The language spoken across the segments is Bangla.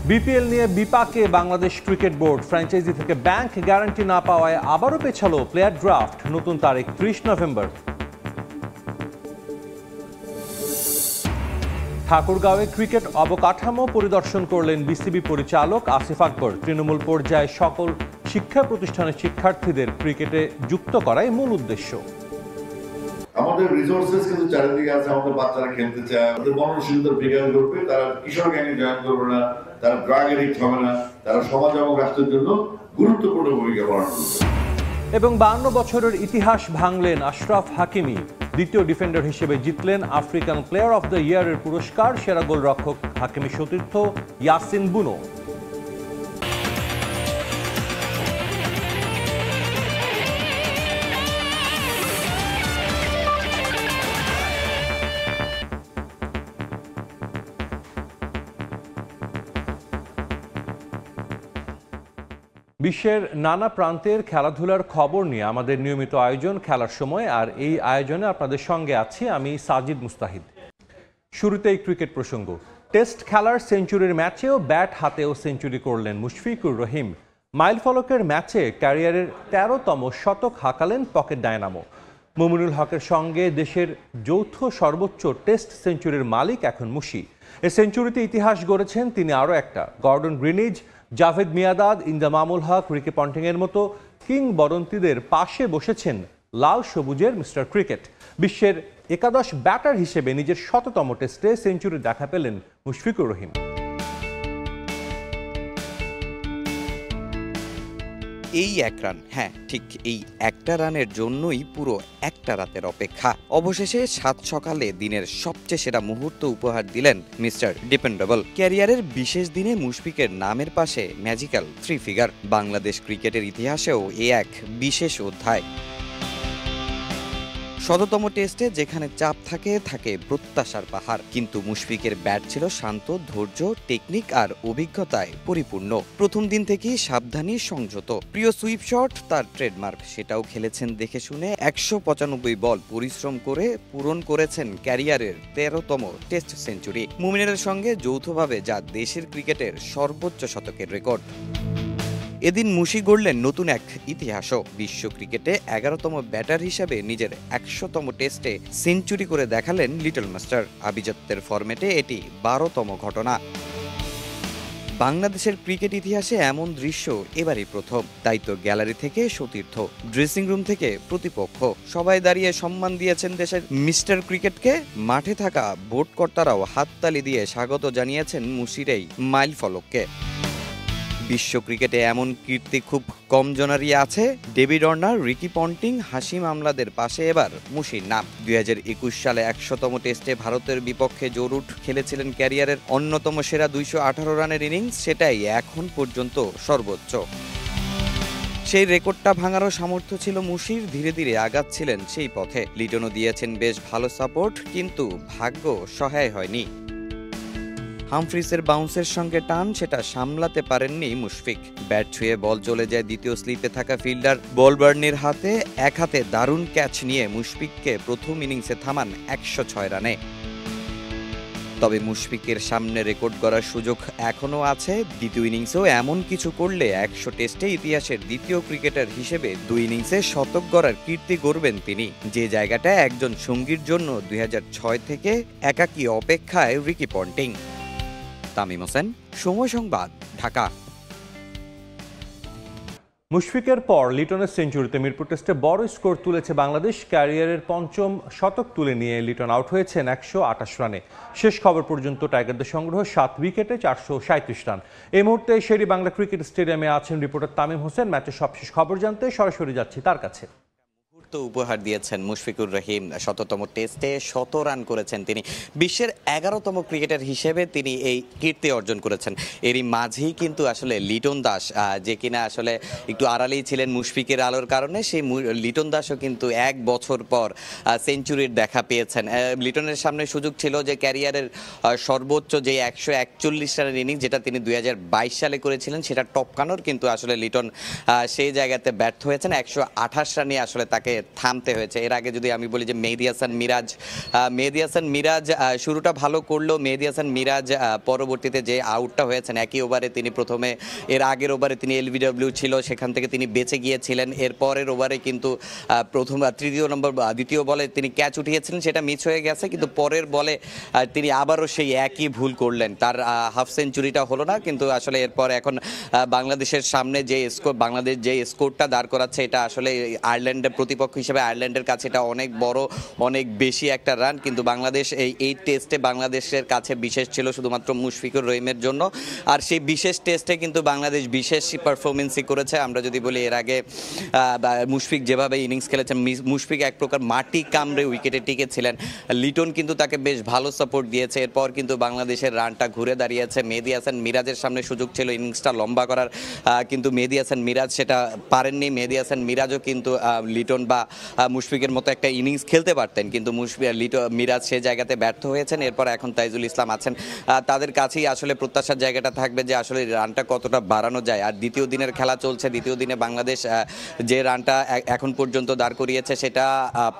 বিপিএল নিয়ে বিপাকে বাংলাদেশ ক্রিকেট বোর্ড। ফ্র্যাঞ্চাইজি থেকে ব্যাংক গ্যারান্টি না পাওয়ায় আবারও পেছালো প্লেয়ার ড্রাফট। নতুন তারিখ 30 নভেম্বর। ঠাকুরগাঁওয়ে ক্রিকেট অবকাঠামো পরিদর্শন করলেন বিসিবি পরিচালক আসিফ আকবর। তৃণমূল পর্যায়ে সকল শিক্ষা প্রতিষ্ঠানের শিক্ষার্থীদের ক্রিকেটে যুক্ত করাই মূল উদ্দেশ্য। আমাদের রিসোর্সেস কিন্তু চারিদিকে আছে, আমাদের বাচ্চারা খেলতে চায়, আমাদের মননশীলতার বিকাশ ঘটবে, তারা কিশোর গ্যাংয়ে জয়েন করবে না, তারা ড্রাগ এডিক্ট হবে না, তারা সমাজ এবং রাষ্ট্রের জন্য গুরুত্বপূর্ণ ভূমিকা পালন করবে। এবং 52 বছরের ইতিহাস ভাঙলেন আশরাফ হাকিমি। দ্বিতীয় ডিফেন্ডার হিসেবে জিতলেন আফ্রিকান প্লেয়ার অফ দ্য ইয়ারের পুরস্কার। সেরা গোলরক্ষক হাকিমি সতীর্থ ইয়াসিন বুনো। বিশ্বের নানা প্রান্তের খেলাধুলার খবর নিয়ে আমাদের নিয়মিত আয়োজন খেলার সময়, আর এই আয়োজনে আপনাদের সঙ্গে আছি আমি সাজিদ মুস্তাহিদ। শুরুতেই ক্রিকেট প্রসঙ্গ। টেস্ট খেলার সেঞ্চুরির ম্যাচেও ব্যাট হাতেও সেঞ্চুরি করলেন মুশফিকুর রহিম। মাইলফলকের ম্যাচে ক্যারিয়ারের 13তম শতক হাঁকালেন পকেট ডায়নামো। মুমিনুল হকের সঙ্গে দেশের যৌথ সর্বোচ্চ টেস্ট সেঞ্চুরির মালিক এখন মুশি। এ সেঞ্চুরিতে ইতিহাস গড়েছেন তিনি আরও একটা। গর্ডন গ্রিনিজ, জাভেদ মিয়াঁদাদ, ইনজামামুল হক, রিকি পন্টিংয়ের মতো কিংবদন্তিদের পাশে বসেছেন লাল সবুজের মিস্টার ক্রিকেট। বিশ্বের একাদশ ব্যাটার হিসেবে নিজের 100তম টেস্টে সেঞ্চুরি দেখা পেলেন মুশফিকুর রহিম। এই এক রান, হ্যাঁ ঠিক এই একটা রানের জন্যই পুরো একটা রাতের অপেক্ষা। অবশেষে 7 সকালে দিনের সবচেয়ে সেরা মুহূর্ত উপহার দিলেন মিস্টার ডিপেন্ডেবল। ক্যারিয়ারের বিশেষ দিনে মুশফিকের নামের পাশে ম্যাজিক্যাল 3 ফিগার। বাংলাদেশ ক্রিকেটের ইতিহাসেও এ এক বিশেষ অধ্যায়। 100তম টেস্টে যেখানে চাপ থাকে প্রত্যাশার পাহাড়, কিন্তু মুশফিকের ব্যাট ছিল শান্ত, ধৈর্য, টেকনিক আর অভিজ্ঞতায় পরিপূর্ণ। প্রথম দিন থেকেই সাবধানী, সংযত। প্রিয় সুইপ শট তার ট্রেডমার্ক, সেটাও খেলেছেন দেখে শুনে। 195 বল পরিশ্রম করে পূরণ করেছেন ক্যারিয়ারের 13তম টেস্ট সেঞ্চুরি। মুমিনের সঙ্গে যৌথভাবে যা দেশের ক্রিকেটের সর্বোচ্চ শতকের রেকর্ড। এদিন মুশি গড়লেন নতুন এক ইতিহাসও। বিশ্ব ক্রিকেটে 11তম ব্যাটার হিসেবে নিজের 100তম টেস্টে সেঞ্চুরি করে দেখালেন লিটল মাস্টার। আভিজাত্যের ফরম্যাটে এটি 12তম ঘটনা। বাংলাদেশের ক্রিকেট ইতিহাসে এমন দৃশ্য এবারই প্রথম। তাই তো গ্যালারি থেকে সতীর্থ, ড্রেসিং রুম থেকে প্রতিপক্ষ, সবাই দাঁড়িয়ে সম্মান দিয়েছেন দেশের মিস্টার ক্রিকেটকে। মাঠে থাকা বোর্ড কর্তারাও হাততালি দিয়ে স্বাগত জানিয়েছেন মুশির এই মাইল ফলককে। বিশ্ব ক্রিকেটে এমন কীর্তি খুব কম জনারই আছে। David Warner, Ricky Ponting, Hashim আমলাদের পাশে এবার মুশির নাম। 2021 সালে 100তম টেস্টে ভারতের বিপক্ষে জোরুট খেলেছিলেন ক্যারিয়ারের অন্যতম সেরা 218 রানের ইনিংস। সেটাই এখন পর্যন্ত সর্বোচ্চ। সেই রেকর্ডটা ভাঙারও সামর্থ্য ছিল মুশির। ধীরে ধীরে আগাচ্ছিলেন সেই পথে। লিটনও দিয়েছেন বেশ ভালো সাপোর্ট, কিন্তু ভাগ্য সহায় হয়নি। হামফ্রিসের বাউন্সের সঙ্গে টান, সেটা সামলাতে পারেননি মুশফিক। ব্যাট ছুঁয়ে বল চলে যায় দ্বিতীয় স্লিপে থাকা ফিল্ডার বলবার্নির হাতে। এক হাতে দারুণ ক্যাচ নিয়ে মুশফিককে প্রথম ইনিংসে থামান 106 রানে। তবে মুশফিকের সামনে রেকর্ড গড়ার সুযোগ এখনও আছে। দ্বিতীয় ইনিংসেও এমন কিছু করলে 100 টেস্টে ইতিহাসের দ্বিতীয় ক্রিকেটার হিসেবে 2 ইনিংসে শতক গড়ার কীর্তি গড়বেন তিনি। যে জায়গাটা একজন সঙ্গীর জন্য 2006 থেকে একাকী অপেক্ষায় রিকি পন্টিং। তামিম হোসেন, সময় সংবাদ, ঢাকা। মুশফিকের পর লিটনের সেঞ্চুরিতে মিরপুর টেস্টে বড় স্কোর তুলেছে বাংলাদেশ। ক্যারিয়ারের 5ম শতক তুলে নিয়ে লিটন আউট হয়েছেন 128 রানে। শেষ খবর পর্যন্ত টাইগারদের সংগ্রহ 7 উইকেটে 437 রান। এই মুহূর্তে শেরি বাংলা ক্রিকেট স্টেডিয়ামে আছেন রিপোর্টার তামিম হোসেন। ম্যাচের সবশেষ খবর জানতে সরাসরি যাচ্ছি তার কাছে। উপহার দিয়েছেন মুশফিকুর রহিম। 100তম টেস্টে 100 রান করেছেন তিনি। বিশ্বের 11তম ক্রিকেটার হিসেবে তিনি এই কীর্তি অর্জন করেছেন। এরই মাঝেই কিন্তু আসলে লিটন দাস, যে কিনা আসলে একটু আড়ালেই ছিলেন মুশফিকের আলোর কারণে, সেই লিটন দাসও কিন্তু 1 বছর পর সেঞ্চুরির দেখা পেয়েছেন। লিটনের সামনে সুযোগ ছিল যে ক্যারিয়ারের সর্বোচ্চ যে 141 রানের ইনিংস, যেটা তিনি 2022 সালে করেছিলেন, সেটা টপকানোর, কিন্তু আসলে লিটন সেই জায়গাতে ব্যর্থ হয়েছেন। 128 রানে আসলে তাকে থামতে হয়েছে। এর আগে যদি আমি বলি যে মেহেদী হাসান মিরাজ শুরুটা ভালো করলো। মেহেদী হাসান মিরাজ পরবর্তীতে যে আউটটা হয়েছেন একই ওভারে, তিনি প্রথমে এর আগের ওভারে তিনি এলবিডব্লিউ ছিল, সেখান থেকে তিনি বেঁচে গিয়েছিলেন। এর পরের ওভারে কিন্তু দ্বিতীয় বলে তিনি ক্যাচ উঠিয়েছিলেন, সেটা মিস হয়ে গেছে, কিন্তু পরের বলে তিনি আবারও সেই একই ভুল করলেন, তার হাফ সেঞ্চুরিটা হলো না। কিন্তু আসলে এরপর এখন বাংলাদেশের সামনে বাংলাদেশ যে স্কোরটা দাঁড় করাচ্ছে, এটা আসলে আয়ারল্যান্ডের প্রতিপক্ষ হিসেবে আয়ারল্যান্ডের কাছে এটা অনেক বড়, অনেক বেশি একটা রান। কিন্তু বাংলাদেশ এই টেস্টে বাংলাদেশের কাছে বিশেষ ছিল শুধুমাত্র মুশফিকুর রহিমের জন্য, আর সেই বিশেষ টেস্টে কিন্তু বাংলাদেশ বিশেষ পারফরমেন্সই করেছে। আমরা যদি বলি এর আগে মুশফিক যেভাবে ইনিংস খেলেছেন, মুশফিক এক প্রকার মাটি কামড়ে উইকেটে টিকেছিলেন, লিটন কিন্তু তাকে বেশ ভালো সাপোর্ট দিয়েছে। এরপর কিন্তু বাংলাদেশের রানটা ঘুরে দাঁড়িয়েছে। মেহেদী হাসান মিরাজের সামনে সুযোগ ছিল ইনিংসটা লম্বা করার, কিন্তু মেহেদী হাসান মিরাজ সেটা পারেননি। মেহেদী হাসান মিরাজও কিন্তু লিটন বা মুশফিকের মতো একটা ইনিংস খেলতে পারতেন, কিন্তু মিরাজ সে জায়গাতে ব্যর্থ হয়েছেন। এরপর এখন তাইজুল ইসলাম আছেন, তাদের কাছেই আসলে প্রত্যাশার জায়গাটা থাকবে যে আসলে রানটা কতটা বাড়ানো যায়। আর দ্বিতীয় দিনের খেলা চলছে, দ্বিতীয় দিনে বাংলাদেশ যে রানটা এখন পর্যন্ত দাঁড় করিয়েছে সেটা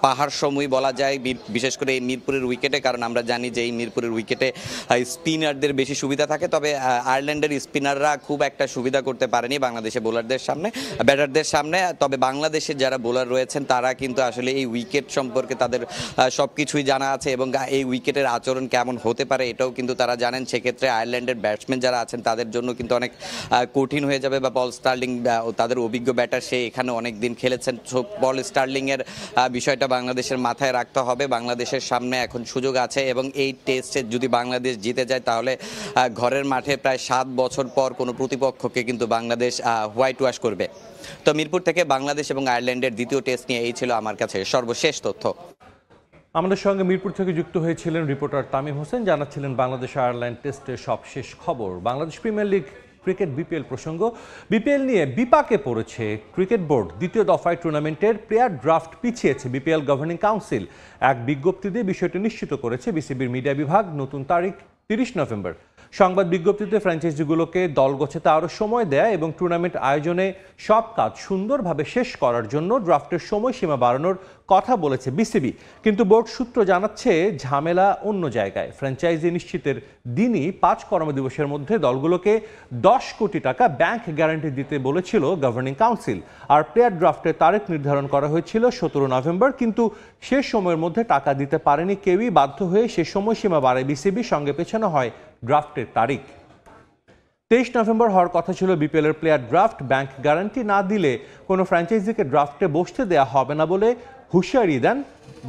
পাহাড় সময় বলা যায়, বিশেষ করে এই মিরপুরের উইকেটে, কারণ আমরা জানি যে এই মিরপুরের উইকেটে স্পিনারদের বেশি সুবিধা থাকে। তবে আয়ারল্যান্ডের স্পিনাররা খুব একটা সুবিধা করতে পারেনি বাংলাদেশের ব্যাটারদের সামনে। তবে বাংলাদেশের যারা বোলার রয়েছেন তারা কিন্তু আসলে এই উইকেট সম্পর্কে তাদের সব কিছুই জানা আছে, এবং এই উইকেটের আচরণ কেমন হতে পারে এটাও কিন্তু তারা জানেন। সেক্ষেত্রে আয়ারল্যান্ডের ব্যাটসম্যান যারা আছেন তাদের জন্য কিন্তু অনেক কঠিন হয়ে যাবে। বা পল স্টার্লিং তাদের অভিজ্ঞ ব্যাটার, সে এখানে অনেক দিন খেলেছেন। পল স্টার্লিংয়ের বিষয়টা বাংলাদেশের মাথায় রাখতে হবে। বাংলাদেশের সামনে এখন সুযোগ আছে, এবং এই টেস্টে যদি বাংলাদেশ জিতে যায় তাহলে ঘরের মাঠে প্রায় 7 বছর পর কোনো প্রতিপক্ষকে কিন্তু বাংলাদেশ হোয়াইট ওয়াশ করবে। তো মিরপুর থেকে বাংলাদেশ এবং আয়ারল্যান্ডের দ্বিতীয় টেস্ট নিয়ে এই ছিল আমার কাছে সর্বশেষ তথ্য। আমাদের সঙ্গে মিরপুর থেকে যুক্ত হয়েছিলেন রিপোর্টার তামিম হোসেন, জানাচ্ছিলেন বাংলাদেশ আয়ারল্যান্ড টেস্টের সবশেষ খবর। Bangladesh premier league cricket BPL প্রসঙ্গ। বিপিএল নিয়ে বিপাকে পড়েছে ক্রিকেট বোর্ড। দ্বিতীয় দফায় টুর্নামেন্টের প্লেয়ার ড্রাফট পিছিয়েছে বিপিএল গভর্নিং কাউন্সিল। এক বিজ্ঞপ্তি দিয়ে বিষয়টি নিশ্চিত করেছে বিসিবির মিডিয়া বিভাগ। নতুন তারিখ 30 নভেম্বর। সংবাদ বিজ্ঞপ্তিতে ফ্র্যাঞ্চাইজিগুলোকে দল গোছাতে আরও সময় দেয় এবং টুর্নামেন্ট আয়োজনে সব কাজ সুন্দরভাবে শেষ করার জন্য ড্রাফটের সময়সীমা বাড়ানোর কথা বলেছে বিসিবি। কিন্তু বোর্ড সূত্র জানাচ্ছে ঝামেলা অন্য জায়গায়। ফ্র্যাঞ্চাইজি নিশ্চিতের দিনই 5 কর্মদিবসের মধ্যে দলগুলোকে 10 কোটি টাকা ব্যাংক গ্যারান্টি দিতে বলেছিল গভর্নিং কাউন্সিল। আর প্লেয়ার ড্রাফটের তারিখ নির্ধারণ করা হয়েছিল 17 নভেম্বর, কিন্তু শেষ সময়ের মধ্যে টাকা দিতে পারেনি কেউই। বাধ্য হয়ে সে সময়সীমা বাড়ায় বিসিবি, সঙ্গে পেছানো হয় ড্রাফটের তারিখ। 23 নভেম্বর হওয়ার কথা ছিল বিপিএল এর প্লেয়ার ড্রাফট। ব্যাংক গ্যারান্টি না দিলে কোনো ফ্র্যাঞ্চাইজিকে ড্রাফটে বসতে দেওয়া হবে না বলে হুঁশিয়ারি দেন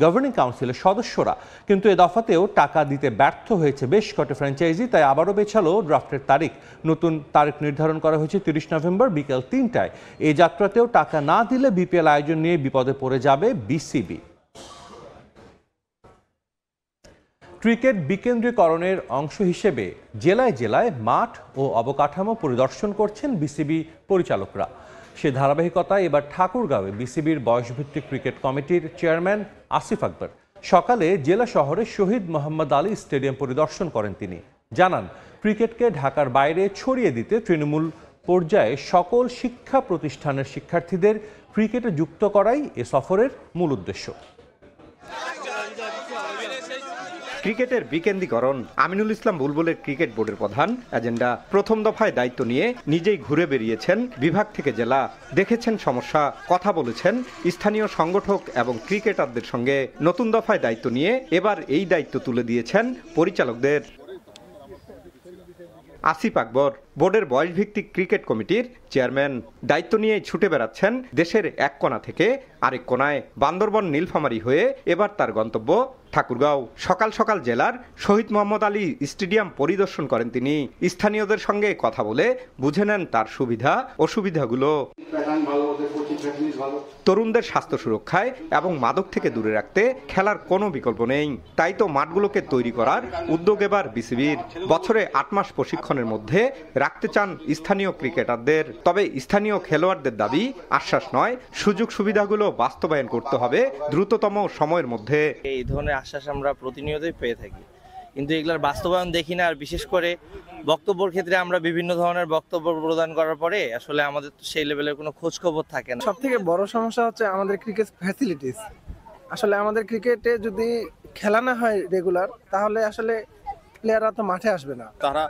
গভর্নিং কাউন্সিলের সদস্যরা। কিন্তু এ দফাতেও টাকা দিতে ব্যর্থ হয়েছে বেশ কটি ফ্র্যাঞ্চাইজি, তাই আবারও পেছালো ড্রাফটের তারিখ। নতুন তারিখ নির্ধারণ করা হয়েছে 30 নভেম্বর বিকেল 3টায়। এই যাত্রাতেও টাকা না দিলে বিপিএল আয়োজন নিয়ে বিপদে পড়ে যাবে বিসিবি। ক্রিকেট বিকেন্দ্রীকরণের অংশ হিসেবে জেলায় জেলায় মাঠ ও অবকাঠামো পরিদর্শন করছেন বিসিবি পরিচালকরা। সে ধারাবাহিকতায় এবার ঠাকুরগাঁওয়ে বিসিবির বয়সভিত্তিক ক্রিকেট কমিটির চেয়ারম্যান আসিফ আকবর সকালে জেলা শহরের শহীদ মোহাম্মদ আলী স্টেডিয়াম পরিদর্শন করেন। তিনি জানান, ক্রিকেটকে ঢাকার বাইরে ছড়িয়ে দিতে তৃণমূল পর্যায়ে সকল শিক্ষা প্রতিষ্ঠানের শিক্ষার্থীদের ক্রিকেটে যুক্ত করাই এ সফরের মূল উদ্দেশ্য। ক্রিকেটের বিকেন্দ্রীকরণ। আমিনুল ইসলাম বুলবুলের ক্রিকেট বোর্ডের প্রধান এজেন্ডা। প্রথম দফায় দায়িত্ব নিয়ে নিজেই ঘুরে বেরিয়েছেন বিভাগ থেকে জেলা, দেখেছেন সমস্যা, কথা বলেছেন স্থানীয় সংগঠক এবং ক্রিকেটারদের সঙ্গে। নতুন দফায় দায়িত্ব নিয়ে এবার এই দায়িত্ব তুলে দিয়েছেন পরিচালকদের। আসিফ আকবর বোর্ডের বয়সভিত্তিক ক্রিকেট কমিটির চেয়ারম্যান, দায়িত্ব নিয়েই ছুটে বেড়াচ্ছেন দেশের এক কোণা থেকে আরেক কোণায়। বান্দরবন নীলফামারী হয়ে এবার তার গন্তব্য ঠাকুরগাঁও। সকাল সকাল জেলার শহীদ মোহাম্মদ আলী স্টেডিয়াম পরিদর্শন করেন তিনি। স্থানীয়দের সঙ্গে কথা বলে বুঝে নেন তার সুবিধা অসুবিধাগুলো। তরুণদের স্বাস্থ্য সুরক্ষায় এবং মাদক থেকে দূরে রাখতে খেলার কোনো বিকল্প নেই। তাই তো মাঠগুলোকে তৈরি করার উদ্যোগ এবার বিসিবির। বছরে 8 মাস প্রশিক্ষণের মধ্যে রাখতে চান স্থানীয় ক্রিকেটারদের। তবে স্থানীয় খেলোয়াড়দের দাবি আশ্বাস নয়, সুযোগ সুবিধাগুলো বাস্তবায়ন করতে হবে দ্রুততম সময়ের মধ্যে। এই ধরনের আশ্বাস আমরা প্রতিনিয়তই পেয়ে থাকি, কিন্তু এগুলোর বাস্তবায়ন দেখি না। আর বিশেষ করে বক্তব্যের ক্ষেত্রে আমরা বিভিন্ন ধরনের বক্তব্য প্রদান করার পরে আসলে আমাদের তো সেই লেভেলের কোনো খোঁজ খবর থাকে না। সব থেকে বড় সমস্যা হচ্ছে আমাদের ক্রিকেট ফ্যাসিলিটিস। আসলে আমাদের ক্রিকেটে যদি খেলা না হয় রেগুলার, তাহলে আসলে প্লেয়াররা তো মাঠে আসবে না। তারা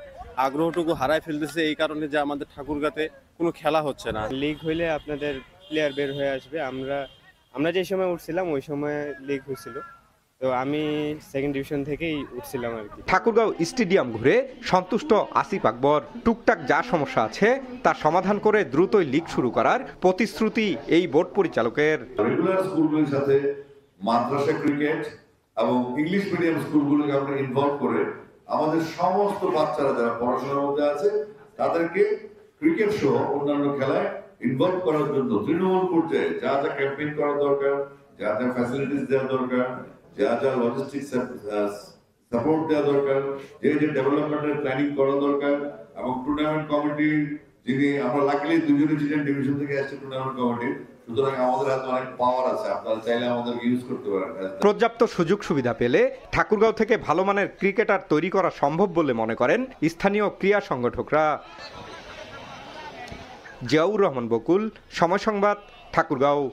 আগ্রহটুকু হারায় ফেলতেছে এই কারণে যে আমাদের ঠাকুরগাঁতে কোনো খেলা হচ্ছে না। লিগ হইলে আপনাদের প্লেয়ার বের হয়ে আসবে। আমরা যে সময় উঠছিলাম ওই সময় লিগ হয়েছিল, তো আমি সেকেন্ড ডিভিশন থেকেই উঠছিলাম আর কি। ঠাকুরগাঁও স্টেডিয়াম ঘুরে সন্তুষ্ট আসিফ আকবর। টুকটাক যা সমস্যা আছে তা সমাধান করে দ্রুতই লিগ শুরু করার প্রতিশ্রুতি এই বোর্ড পরিচালকের। রেগুলার স্কুলগুলির সাথে মাদ্রাসা ক্রিকেট এবং ইংলিশ মিডিয়াম স্কুলগুলোকে আমরা ইনভলভ করে আমাদের সমস্ত বাচ্চারা যারা পড়াশোনার মধ্যে আছে তাদেরকে ক্রিকেট সহ অন্যান্য খেলায় ইনভলভ করার জন্য তৃণমূল পর্যায়ে যা যা ক্যাম্পেইন করা দরকার, যা যা ফ্যাসিলিটিস দেওয়া দরকার, যা যা লজিস্টিক সাপোর্ট দেওয়া দরকার, যে যে ডেভেলপমেন্টের প্ল্যানিং করা দরকার, এবং টুর্নামেন্ট কমিটি যিনি আমরা লাকিলি দুজনে ছিলেন ডিভিশন থেকে আসছে টুর্নামেন্ট কমিটি, সুতরাং আমাদের হাতে অনেক পাওয়ার আছে, আপনারা চাইলে আমাদের ইউজ করতে পারেন। পর্যাপ্ত সুযোগ সুবিধা পেলে ঠাকুরগাঁও থেকে ভালো মানের ক্রিকেটার তৈরি করা সম্ভব বলে মনে করেন স্থানীয় ক্রীড়া সংগঠকরা। জিয়াউর রহমান বকুল, সময় সংবাদ, ঠাকুরগাঁও।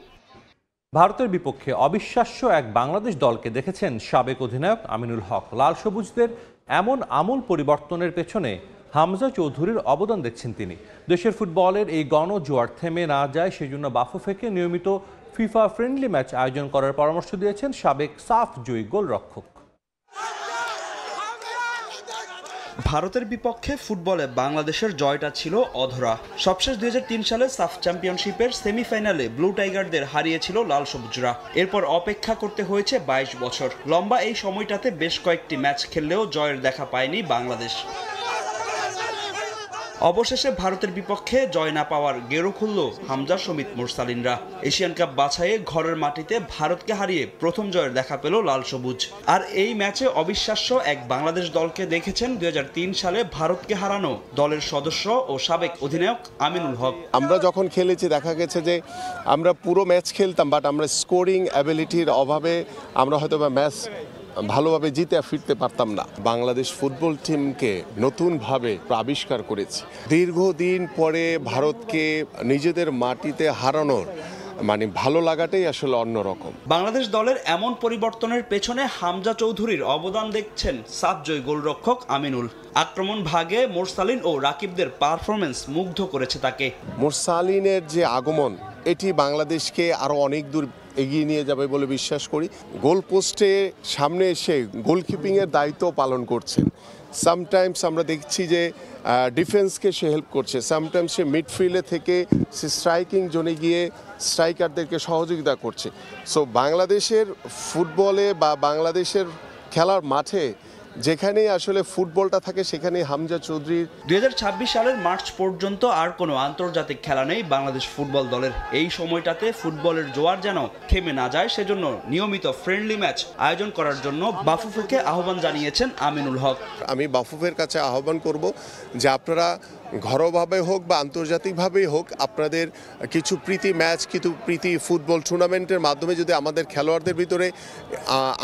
ভারতের বিপক্ষে অবিশ্বাস্য এক বাংলাদেশ দলকে দেখেছেন সাবেক অধিনায়ক আমিনুল হক। লাল সবুজদের এমন আমূল পরিবর্তনের পেছনে হামজা চৌধুরীর অবদান দেখছেন তিনি। দেশের ফুটবলের এই গণজোয়ার থেমে না যায় সেজন্য বাফুফেকে নিয়মিত ফিফা ফ্রেন্ডলি ম্যাচ আয়োজন করার পরামর্শ দিয়েছেন সাবেক সাফ জয়ী গোলরক্ষক। ভারতের বিপক্ষে ফুটবলে বাংলাদেশের জয়টা ছিল অধরা। সবশেষ 2003 সালে সাফ চ্যাম্পিয়নশিপের সেমিফাইনালে ব্লু টাইগারদের হারিয়েছিল লাল সবুজরা। এরপর অপেক্ষা করতে হয়েছে 22 বছর। লম্বা এই সময়টাতে বেশ কয়েকটি ম্যাচ খেললেও জয়ের দেখা পায়নি বাংলাদেশ। অবশেষে ভারতের বিপক্ষে জয় না পাওয়ার গেরো খুলল হামজা সমিত মুরসালিনরা। এশিয়ান কাপ বাছাইয়ে ঘরের মাটিতে ভারতকে হারিয়ে প্রথম জয়ের দেখা পেল লাল সবুজ। আর এই ম্যাচে অবিশ্বাস্য এক বাংলাদেশ দলকে দেখেছেন 2003 সালে ভারতকে হারানো দলের সদস্য ও সাবেক অধিনায়ক আমিনুল হক। আমরা যখন খেলেছি দেখা গেছে যে আমরা পুরো ম্যাচ খেলতাম, বাট আমরা স্কোরিং অ্যাবিলিটির অভাবে আমরা হয়তো বা ম্যাচ ভালোভাবে জিতে ফিরতে পারতাম না। বাংলাদেশ ফুটবল টিমকে নতুনভাবে আবিষ্কার করেছি। দীর্ঘদিন পরে ভারতকে নিজেদের মাটিতে হারানোর ভালো লাগাটাই আসলে অন্যরকম। বাংলাদেশ দলের এমন পরিবর্তনের পেছনে হামজা চৌধুরীর অবদান দেখছেন সাফ জয়ী গোলরক্ষক আমিনুল। আক্রমণ ভাগে মোরসালিন ও রাকিবদের পারফরমেন্স মুগ্ধ করেছে তাকে। মোরসালিনের যে আগমন এটি বাংলাদেশকে আরো অনেক দূর এগিয়ে নিয়ে যাবে বলে বিশ্বাস করি। গোল পোস্টে সামনে এসে গোলকিপিংয়ের দায়িত্ব পালন করছেন। সামটাইমস আমরা দেখছি যে ডিফেন্সকে সে হেল্প করছে, সামটাইমস সে মিডফিল্ডে থেকে সে স্ট্রাইকিং জোনে গিয়ে স্ট্রাইকারদেরকে সহযোগিতা করছে। সো বাংলাদেশের ফুটবলে বা বাংলাদেশের খেলার মাঠে যেখানেই আসলে ফুটবলটা থাকে সেখানেই হামজা চৌধুরীর। 2026 সালের মার্চ পর্যন্ত আর কোনো আন্তর্জাতিক খেলা নেই বাংলাদেশ ফুটবল দলের। এই সময়টাতে ফুটবলের জোয়ার যেন থেমে না যায় সেজন্য নিয়মিত ফ্রেন্ডলি ম্যাচ আয়োজন করার জন্য বাফুফেকে আহ্বান জানিয়েছেন আমিনুল হক। আমি বাফুফের কাছে আহ্বান করব যে আপনারা ঘরোয়াভাবে হোক বা আন্তর্জাতিকভাবেই হোক আপনাদের কিছু প্রীতি ম্যাচ, কিছু প্রীতি ফুটবল টুর্নামেন্টের মাধ্যমে যদি আমাদের খেলোয়াড়দের ভিতরে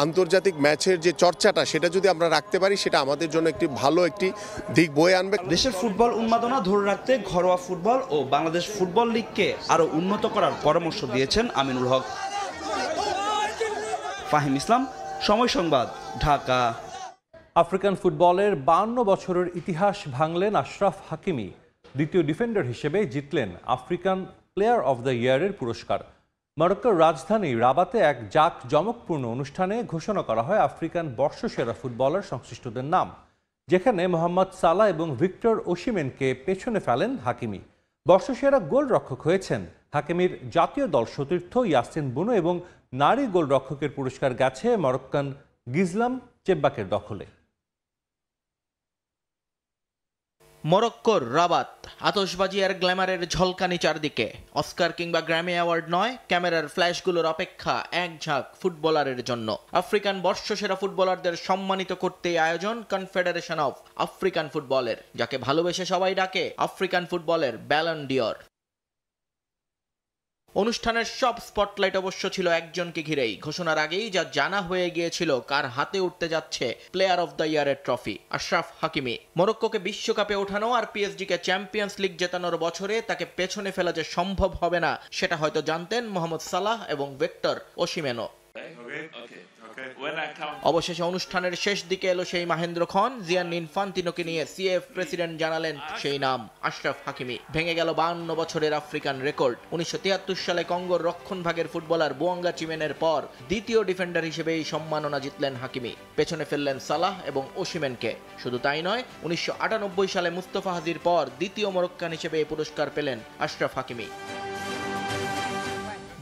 আন্তর্জাতিক ম্যাচের যে চর্চাটা সেটা যদি আমরা রাখতে পারি, সেটা আমাদের জন্য একটি ভালো একটি দিক বয়ে আনবে। দেশের ফুটবল উন্মাদনা ধরে রাখতে ঘরোয়া ফুটবল ও বাংলাদেশ ফুটবল লিগকে আরও উন্নত করার পরামর্শ দিয়েছেন আমিনুল হক। ফাহিম ইসলাম, সময় সংবাদ, ঢাকা। আফ্রিকান ফুটবলের 52 বছরের ইতিহাস ভাঙলেন আশরাফ হাকিমি। দ্বিতীয় ডিফেন্ডার হিসেবে জিতলেন আফ্রিকান প্লেয়ার অব দ্য ইয়ারের পুরস্কার। মরক্কোর রাজধানী রাবাতে এক জাঁকজমকপূর্ণ অনুষ্ঠানে ঘোষণা করা হয় আফ্রিকান বর্ষসেরা ফুটবলার সংশ্লিষ্টদের নাম, যেখানে মোহাম্মদ সালাহ এবং ভিক্টর ওসিমেনকে পেছনে ফেলেন হাকিমি। বর্ষসেরা গোলরক্ষক হয়েছেন হাকিমির জাতীয় দল সতীর্থ ইয়াসিন বুনো এবং নারী গোলরক্ষকের পুরস্কার গেছে মরক্কান গিজলাম চেব্বাকের দখলে। মরক্কোর রাবাত, আতশবাজি আর গ্ল্যামারের ঝলকানি চারদিকে। অস্কার কিংবা গ্র্যামি অ্যাওয়ার্ড নয়, ক্যামেরার ফ্ল্যাশগুলোর অপেক্ষা এক ঝাঁক ফুটবলারের জন্য। আফ্রিকান বর্ষসেরা ফুটবলারদের সম্মানিত করতে আয়োজন কনফেডারেশন অফ আফ্রিকান ফুটবলের, যাকে ভালোবেসে সবাই ডাকে আফ্রিকান ফুটবলের ব্যালন ডিওর। অনুষ্ঠানের সব স্পটলাইট অবশ্য ছিল একজনকে ঘিরেই। ঘোষণার আগেই যা জানা হয়ে গিয়েছিল কার হাতে উঠতে যাচ্ছে প্লেয়ার অফ দ্য ইয়ারের ট্রফি, আশরাফ হাকিমি। মরক্কোকে বিশ্বকাপে ওঠানো আর পিএসজিকে চ্যাম্পিয়ন্স লিগ জেতানোর বছরে তাকে পেছনে ফেলা যে সম্ভব হবে না সেটা হয়তো জানতেন মোহাম্মদ সালাহ এবং ভিক্টর ওসিমেনও। অবশেষে অনুষ্ঠানের শেষ দিকে এলো সেই মাহেন্দ্রক্ষণ। জিয়ান্নি ইনফান্তিনোকে নিয়ে সিএফ প্রেসিডেন্ট জানালেন সেই নাম, আশরাফ হাকিমি। ভেঙে গেল 52 বছরের আফ্রিকান রেকর্ড। 1973 সালে কঙ্গোর রক্ষণভাগের ফুটবলার বুয়াঙ্গা চিমেনের পর দ্বিতীয় ডিফেন্ডার হিসেবে এই সম্মাননা জিতলেন হাকিমি। পেছনে ফেললেন সালাহ এবং ওসিমেনকে। শুধু তাই নয়, 1998 সালে মুস্তফা হাজির পর দ্বিতীয় মরক্কান হিসেবে এই পুরস্কার পেলেন আশরাফ হাকিমি।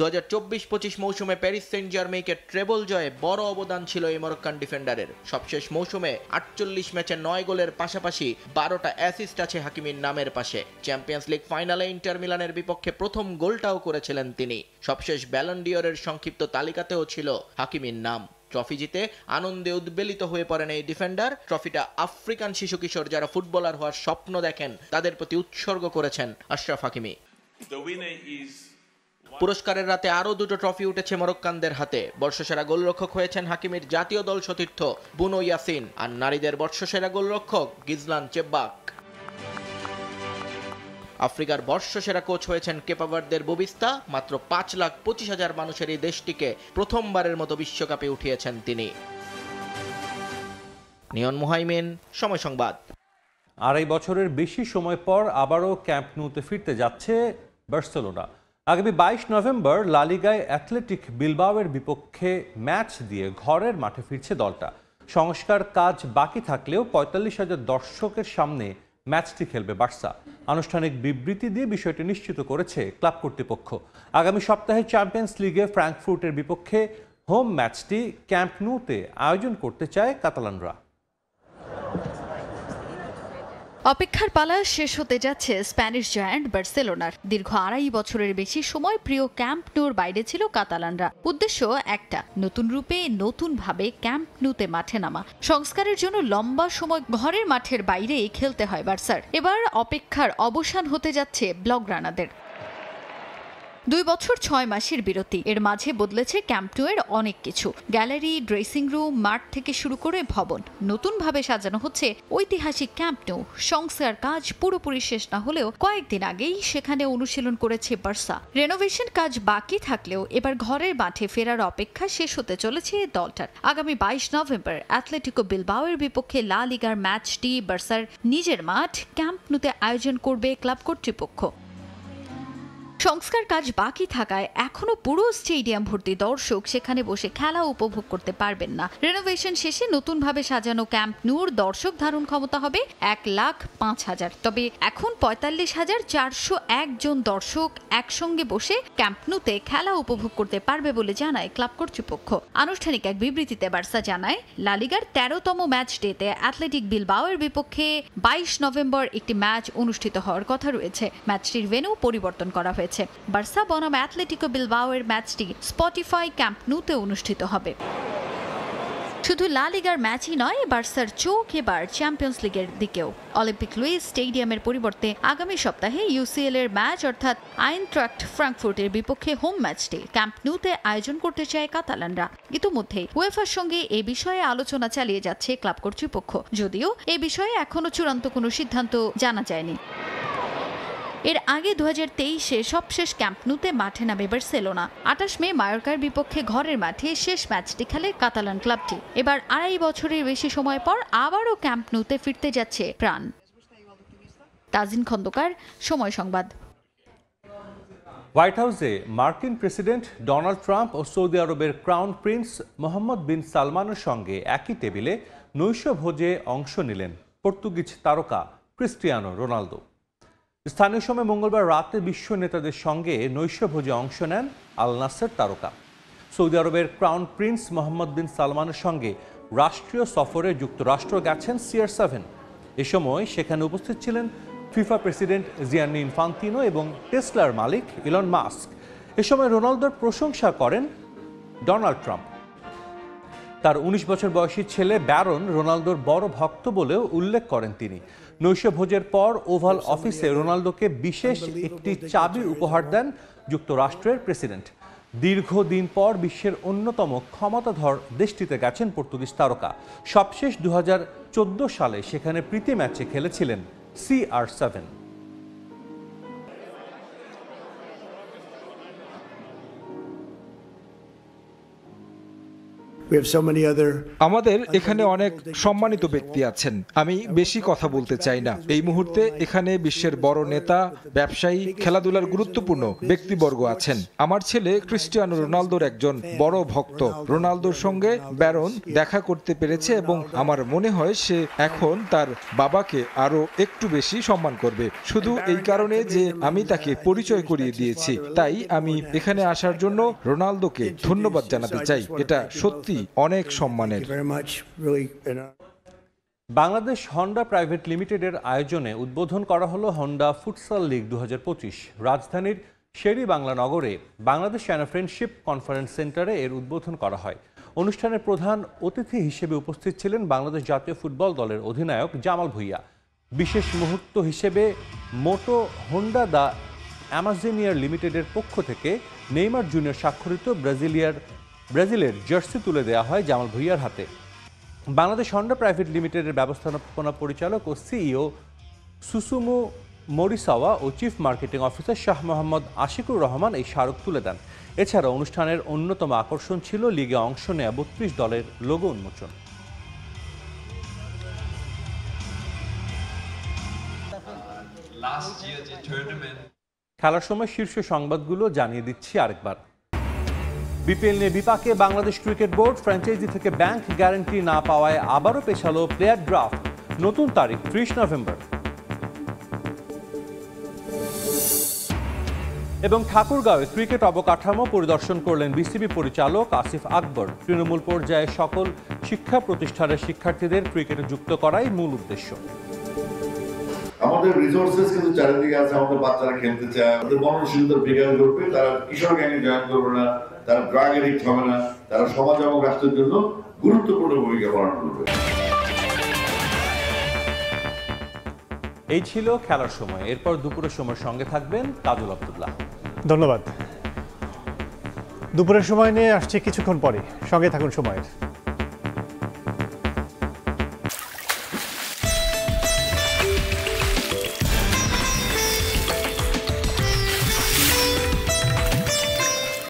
2024-25 মৌসুমে প্যারিস সেন্ট জার্মেইকে ট্রেবল জয়ে বড় অবদান ছিল এই মরক্কান ডিফেন্ডারের। সবশেষ মৌসুমে 48 ম্যাচে 9 গোলের পাশাপাশি 12টা অ্যাসিস্ট আছে হাকিমির নামের পাশে। চ্যাম্পিয়ন্স লিগ ফাইনালে ইন্টার মিলানের বিপক্ষে প্রথম গোলটাও করেছিলেন তিনি। সবশেষ ব্যালন ডিওরের সংক্ষিপ্ত তালিকাতেও ছিল হাকিমির নাম। ট্রফি জিতে আনন্দে উদ্বেলিত হয়ে পড়েন এই ডিফেন্ডার। ট্রফিটা আফ্রিকান শিশু কিশোর যারা ফুটবলার হওয়ার স্বপ্ন দেখেন তাদের প্রতি উৎসর্গ করেছেন আশরাফ হাকিমি। পুরস্কারের রাতে আরো 2টো ট্রফি উঠেছে মরক্কানদের হাতে। বর্ষসেরা গোলরক্ষক হয়েছেন হাকিমির জাতীয় দল সতীর্থ বুনো ইয়াসিন, আর নারীদের বর্ষসেরা গোলরক্ষক গিজলান চেব্বাক। আফ্রিকার বর্ষসেরা কোচ হয়েছেন কেপা ভার্দের বুবিস্তা। মাত্র 5,25,000 মানুষের এই দেশটিকে প্রথমবারের মতো বিশ্বকাপে উঠিয়েছেন তিনি। নিয়ন মুহাইমিন, সময় সংবাদ। 2.5 বছরের বেশি সময় পর আবারও ক্যাম্প ন্যুতে ফিরতে যাচ্ছে বার্সেলোনা। আগামী 22 নভেম্বর লা লিগায় অ্যাথলেটিক বিলবাওয়ের বিপক্ষে ম্যাচ দিয়ে ঘরের মাঠে ফিরছে দলটা। সংস্কার কাজ বাকি থাকলেও 45,000 দর্শকের সামনে ম্যাচটি খেলবে বার্সা। আনুষ্ঠানিক বিবৃতি দিয়ে বিষয়টি নিশ্চিত করেছে ক্লাব কর্তৃপক্ষ। আগামী সপ্তাহে চ্যাম্পিয়ন্স লিগে ফ্র্যাঙ্কফুর্টের বিপক্ষে হোম ম্যাচটি ক্যাম্প ন্যুতে আয়োজন করতে চায় কাতালানরা। অপেক্ষার পালা শেষ হতে যাচ্ছে স্প্যানিশ জায়ান্ট বার্সেলোনার। দীর্ঘ 2.5 বছরের বেশি সময় প্রিয় ক্যাম্প ন্যুর বাইরে ছিল কাতালানরা। উদ্দেশ্য একটা, নতুন রূপে নতুনভাবে ক্যাম্প ন্যুতে মাঠে নামা। সংস্কারের জন্য লম্বা সময় ঘরের মাঠের বাইরেই খেলতে হয় বার্সার। এবার অপেক্ষার অবসান হতে যাচ্ছে ব্লগরানাদের। 2 বছর 6 মাসের বিরতি, এর মাঝে বদলেছে ক্যাম্প ন্যুয়ের অনেক কিছু। গ্যালারি, ড্রেসিং রুম, মাঠ থেকে শুরু করে ভবন নতুনভাবে সাজানো হচ্ছে ঐতিহাসিক ক্যাম্প ন্যু। সংস্কার কাজ পুরোপুরি শেষ না হলেও কয়েকদিন আগেই সেখানে অনুশীলন করেছে বার্সা। রেনোভেশন কাজ বাকি থাকলেও এবার ঘরের মাঠে ফেরার অপেক্ষা শেষ হতে চলেছে দলটার। আগামী 22 নভেম্বর অ্যাথলেটিকো বিলবাওয়ের বিপক্ষে লা লিগার ম্যাচটি বার্সার নিজের মাঠ ক্যাম্প ন্যুতে আয়োজন করবে ক্লাব কর্তৃপক্ষ। সংস্কার কাজ বাকি থাকায় এখনো পুরো স্টেডিয়াম ভর্তি দর্শক সেখানে বসে খেলা উপভোগ করতে পারবেন না। রেনোভেশন শেষে নতুনভাবে সাজানো ক্যাম্প ন্যুর দর্শক ধারণ ক্ষমতা হবে 1,05,000। তবে এখন 45,401 জন দর্শক একসঙ্গে বসে ক্যাম্প ন্যুতে খেলা উপভোগ করতে পারবে বলে জানায় ক্লাব কর্তৃপক্ষ। আনুষ্ঠানিক এক বিবৃতিতে বার্সা জানায়, লা লিগার 13তম ম্যাচ ডেতে অ্যাথলেটিক বিলবাওয়ের বিপক্ষে 22 নভেম্বর একটি ম্যাচ অনুষ্ঠিত হওয়ার কথা রয়েছে। ম্যাচটির ভেন্যু পরিবর্তন করা হয়েছে। বার্সা বনাম অ্যাথলেটিকো বিলবাওয়ের ম্যাচটি স্পটিফাই ক্যাম্প ন্যুতে অনুষ্ঠিত হবে। শুধু লা লিগার ম্যাচই নয়, বার্সার চোখ এবার চ্যাম্পিয়ন্স লিগের দিকেও। অলিম্পিক লুইস স্টেডিয়ামের পরিবর্তে আগামী সপ্তাহে ইউসিএল এর ম্যাচ অর্থাৎ আইনট্রাক্ট ফ্র্যাঙ্কফুর্টের বিপক্ষে হোম ম্যাচটি ক্যাম্প ন্যুতে আয়োজন করতে চায় কাতালানরা। ইতিমধ্যে উয়েফার সঙ্গে এ বিষয়ে আলোচনা চালিয়ে যাচ্ছে ক্লাব কর্তৃপক্ষ, যদিও এ বিষয়ে এখনো চূড়ান্ত কোনো সিদ্ধান্ত জানা যায়নি। এর আগে 2023-এ সবশেষ ক্যাম্প ন্যুতে মাঠে নামে বার্সেলোনা। 28 মে মায়োর্কার বিপক্ষে ঘরের মাঠে শেষ ম্যাচটি খেলে কাতালান ক্লাবটি। এবার 2.5 বছরের বেশি সময় পর আবারও ক্যাম্প ন্যুতে ফিরতে যাচ্ছে প্রাণ। তাজিন খন্দকার, সময় সংবাদ। হোয়াইট হাউসে মার্কিন প্রেসিডেন্ট ডোনাল্ড ট্রাম্প ও সৌদি আরবের ক্রাউন প্রিন্স মোহাম্মদ বিন সালমানের সঙ্গে একই টেবিলে নৈশভোজে অংশ নিলেন পর্তুগিজ তারকা ক্রিস্টিয়ানো রোনালদো। স্থানীয় সময় মঙ্গলবার রাতে বিশ্ব নেতাদের সঙ্গে নৈশভোজে অংশ নেন আল নাসের তারকা। সৌদি আরবের ক্রাউন প্রিন্স মোহাম্মদ বিন সালমানের সঙ্গে রাষ্ট্রীয় সফরে যুক্তরাষ্ট্র গেছেন CR7। এ সময় সেখানে উপস্থিত ছিলেন ফিফা প্রেসিডেন্ট জিয়ান্নি ইনফান্তিনো এবং টেসলার মালিক ইলন মাস্ক। এ সময় রোনালদোর প্রশংসা করেন ডোনাল্ড ট্রাম্প। তার 19 বছর বয়সী ছেলে ব্যারন রোনালদোর বড় ভক্ত বলেও উল্লেখ করেন তিনি। নৈশভোজের পর ওভাল অফিসে রোনালদোকে বিশেষ একটি চাবি উপহার দেন যুক্তরাষ্ট্রের প্রেসিডেন্ট। দীর্ঘদিন পর বিশ্বের অন্যতম ক্ষমতাধর দেশটিতে গেছেন পর্তুগিজ তারকা। সবশেষ 2014 সালে সেখানে প্রীতি ম্যাচে খেলেছিলেন CR7। আমাদের এখানে অনেক সম্মানিত ব্যক্তি আছেন। আমি বেশি কথা বলতে চাই না। এই মুহূর্তে এখানে বিশ্বের বড় নেতা, ব্যবসায়ী, খেলাধুলার গুরুত্বপূর্ণ ব্যক্তিবর্গ আছেন। আমার ছেলে ক্রিস্টিয়ানো রোনালদোর একজন বড় ভক্ত। রোনালদোর সঙ্গে ব্যারন দেখা করতে পেরেছে এবং আমার মনে হয় সে এখন তার বাবাকে আরো একটু বেশি সম্মান করবে, শুধু এই কারণে যে আমি তাকে পরিচয় করিয়ে দিয়েছি। তাই আমি এখানে আসার জন্য রোনালদোকে ধন্যবাদ জানাতে চাই। এটা সত্যি অনেক সম্মানের। বাংলাদেশ হন্ডা প্রাইভেট লিমিটেডের আয়োজনে উদ্বোধন করা হলো হন্ডা ফুটসাল লিগ 2025। রাজধানীর শেরি বাংলা নগরে বাংলাদেশ চায়না ফ্রেন্ডশিপ কনফারেন্স সেন্টারে এর উদ্বোধন করা হয়। অনুষ্ঠানের প্রধান অতিথি হিসেবে উপস্থিত ছিলেন বাংলাদেশ জাতীয় ফুটবল দলের অধিনায়ক জামাল ভুঁইয়া। বিশেষ মুহূর্ত হিসেবে মোটো হোন্ডা দ্য অ্যামাজনিয়ার লিমিটেডের পক্ষ থেকে নেইমার জুনিয়র স্বাক্ষরিত ব্রাজিলের জার্সি তুলে দেওয়া হয় জামাল ভুঁইয়ার হাতে। বাংলাদেশ হন্ডা প্রাইভেট লিমিটেডের ব্যবস্থাপনা পরিচালক ও সিইও সুসুমু মরিসাওয়া ও chief marketing officer Shah Mohammad Ashikur Rahman এই স্মারক তুলে দেন। এছাড়া অনুষ্ঠানের অন্যতম আকর্ষণ ছিল লিগে অংশ নেয়া 32 দলের লোগো উন্মোচন। খেলার সময় শীর্ষ সংবাদগুলো জানিয়ে দিচ্ছি আরেকবার। বিপিএল নিয়ে বিপাকে বাংলাদেশ ক্রিকেট বোর্ড। ফ্র্যাঞ্চাইজি থেকে ব্যাংক গ্যারান্টি না পাওয়ায় আবারও পেছালো প্লেয়ার ড্রাফট। নতুন তারিখ 30 নভেম্বর। এবং ঠাকুরগাঁওয়ে ক্রিকেট অবকাঠামো পরিদর্শন করলেন বিসিবি পরিচালক আসিফ আকবর। তৃণমূল পর্যায়ে সকল শিক্ষা প্রতিষ্ঠানের শিক্ষার্থীদের ক্রিকেটে যুক্ত করাই মূল উদ্দেশ্য। আমাদের রিসোর্সেস কিন্তু চারিদিকে আছে। আমাদের বাচ্চারা খেলতে চায়, আমাদের মননশীলতার বিকাশ ঘটবে, তারা কিশোর গ্যাংয়ে জয়েন করবে না, তারা ড্রাগ এডিক্ট হবে না, তারা সমাজ এবং রাষ্ট্রের জন্য গুরুত্বপূর্ণ ভূমিকা পালন করবে। এই ছিল খেলার সময়। এরপর দুপুরের সময় সঙ্গে থাকবেন তাজুল আব্দুল্লাহ। ধন্যবাদ। দুপুরের সময় নিয়ে আসছে কিছুক্ষণ পরে, সঙ্গে থাকুন সময়ের।